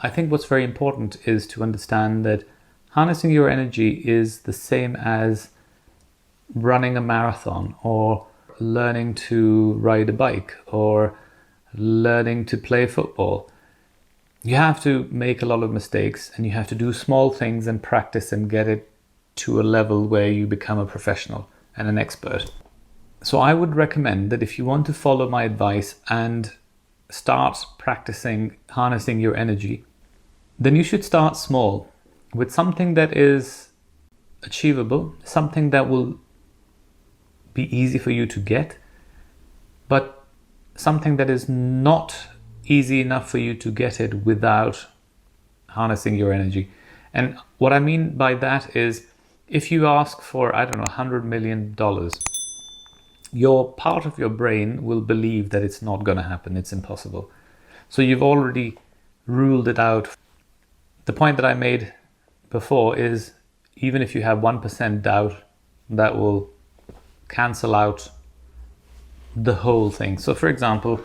I think what's very important is to understand that harnessing your energy is the same as running a marathon or learning to ride a bike or learning to play football. You have to make a lot of mistakes and you have to do small things and practice and get it to a level where you become a professional and an expert. So I would recommend that if you want to follow my advice and start practicing harnessing your energy, then you should start small with something that is achievable, something that will be easy for you to get, but something that is not easy enough for you to get it without harnessing your energy. And what I mean by that is, if you ask for, I don't know, $100 million, your part of your brain will believe that it's not going to happen, it's impossible. So you've already ruled it out. The point that I made before is, even if you have 1% doubt, that will cancel out the whole thing. So for example,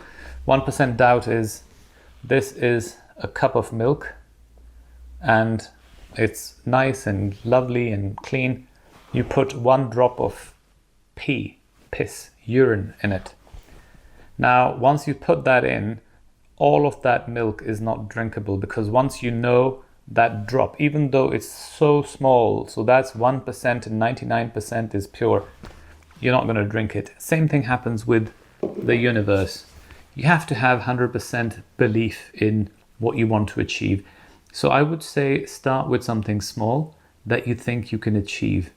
1% doubt is, this is a cup of milk and it's nice and lovely and clean. You put 1 drop of piss, urine in it. Now, once you put that in, all of that milk is not drinkable, because once you know that drop, even though it's so small, so that's 1% and 99% is pure, you're not going to drink it. Same thing happens with the universe. You have to have 100% belief in what you want to achieve. So I would say start with something small that you think you can achieve,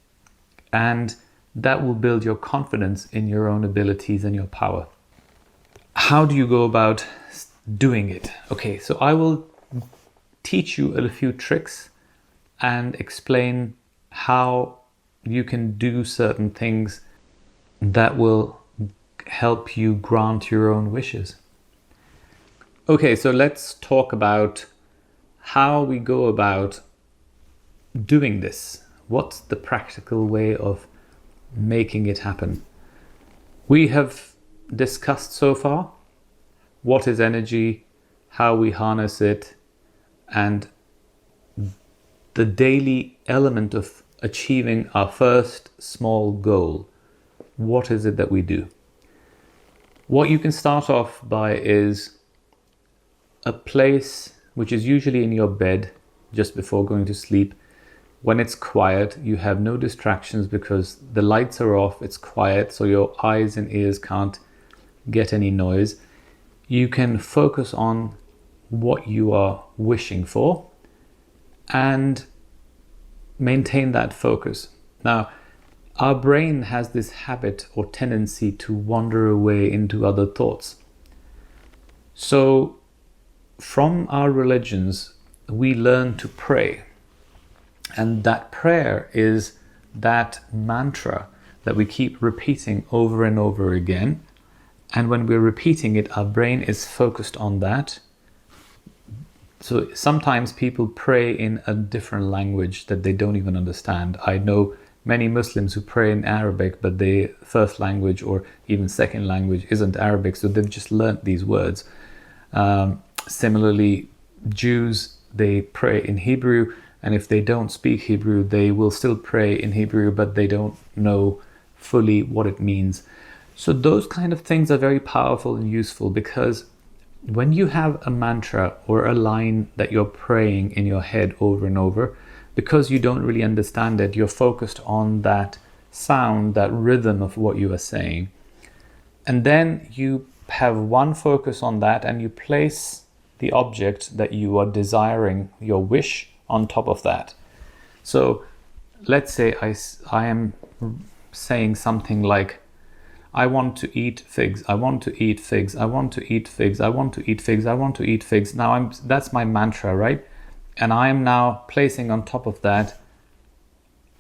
and that will build your confidence in your own abilities and your power. How do you go about doing it? Okay, so I will teach you a few tricks and explain how you can do certain things that will help you grant your own wishes. Okay, so let's talk about how we go about doing this. What's the practical way of making it happen? We have discussed so far what is energy, how we harness it, and the daily element of achieving our first small goal. What is it that we do? What you can start off by is a place which is usually in your bed just before going to sleep. When it's quiet, you have no distractions because the lights are off, it's quiet, so your eyes and ears can't get any noise. You can focus on what you are wishing for and maintain that focus. Now, our brain has this habit or tendency to wander away into other thoughts. So from our religions, we learn to pray. And that prayer is that mantra that we keep repeating over and over again. And when we're repeating it, our brain is focused on that. So sometimes people pray in a different language that they don't even understand. I know many Muslims who pray in Arabic, but their first language or even second language isn't Arabic, so they've just learnt these words. Similarly, Jews, they pray in Hebrew, and if they don't speak Hebrew, they will still pray in Hebrew, but they don't know fully what it means. So those kind of things are very powerful and useful, because when you have a mantra or a line that you're praying in your head over and over, because you don't really understand it, you're focused on that sound, that rhythm of what you are saying. And then you have one focus on that, and you place the object that you are desiring, your wish, on top of that. So let's say I am saying something like, I want to eat figs, I want to eat figs, I want to eat figs, I want to eat figs, I want to eat figs. Now that's my mantra, right? And I am now placing on top of that,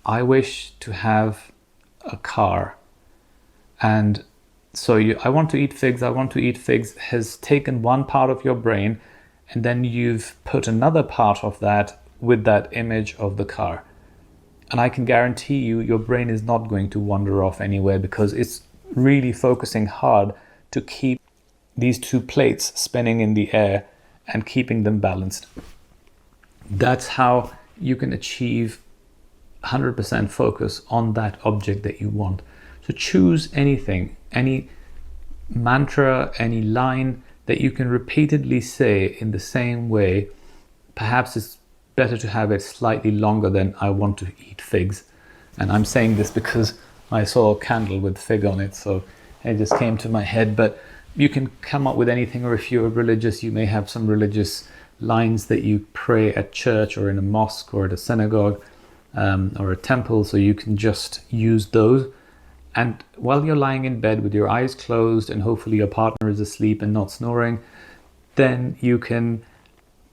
I wish to have a car. And so I want to eat figs, I want to eat figs has taken one part of your brain, and then you've put another part of that with that image of the car. And I can guarantee you, your brain is not going to wander off anywhere, because it's really focusing hard to keep these two plates spinning in the air and keeping them balanced. That's how you can achieve 100% focus on that object that you want. So choose anything, any mantra, any line that you can repeatedly say in the same way. Perhaps it's better to have it slightly longer than "I want to eat figs." And I'm saying this because I saw a candle with fig on it, so it just came to my head. But you can come up with anything, or if you're religious, you may have some religious lines that you pray at church or in a mosque or at a synagogue or a temple, so you can just use those. And while you're lying in bed with your eyes closed and hopefully your partner is asleep and not snoring, then you can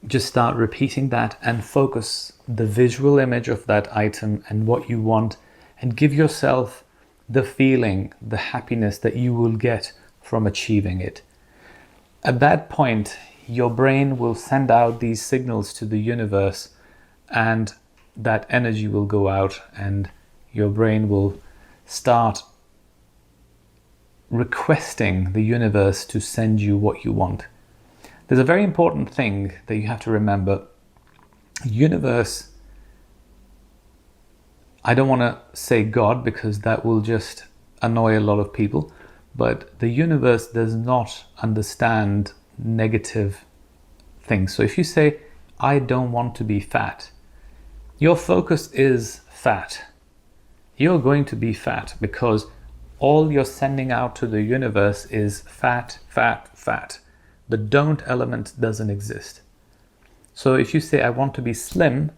just start repeating that and focus the visual image of that item and what you want, and give yourself the feeling, the happiness that you will get from achieving it. At that point, your brain will send out these signals to the universe, and that energy will go out, and your brain will start requesting the universe to send you what you want. There's a very important thing that you have to remember. Universe, I don't want to say God because that will just annoy a lot of people, but the universe does not understand negative things. So if you say, "I don't want to be fat," your focus is fat. You're going to be fat because all you're sending out to the universe is fat, fat, fat. The don't element doesn't exist. So if you say, "I want to be slim,"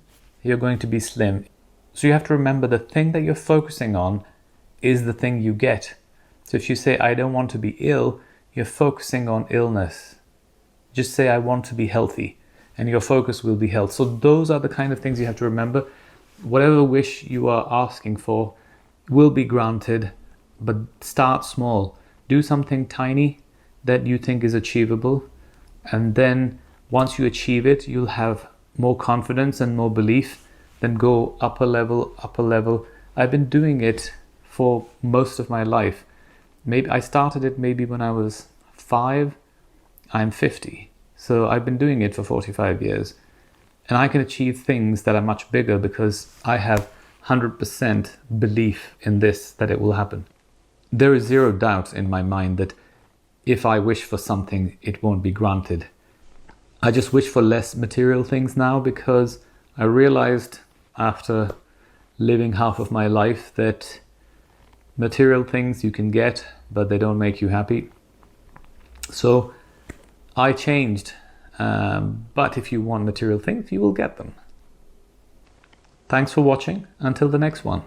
you're going to be slim. So you have to remember the thing that you're focusing on is the thing you get. So if you say, "I don't want to be ill," you're focusing on illness. Just say, "I want to be healthy," and your focus will be health. So those are the kind of things you have to remember. Whatever wish you are asking for will be granted, but start small. Do something tiny that you think is achievable, and then once you achieve it, you'll have more confidence and more belief. Then go upper level, upper level. I've been doing it for most of my life. Maybe I started it maybe when I was 5. I'm 50, so I've been doing it for 45 years, and I can achieve things that are much bigger because I have 100% belief in this, that it will happen. There is zero doubt in my mind that if I wish for something, it won't be granted. I just wish for less material things now because I realized after living half of my life that material things you can get, but they don't make you happy. So I changed. But if you want material things, you will get them. Thanks for watching. Until the next one.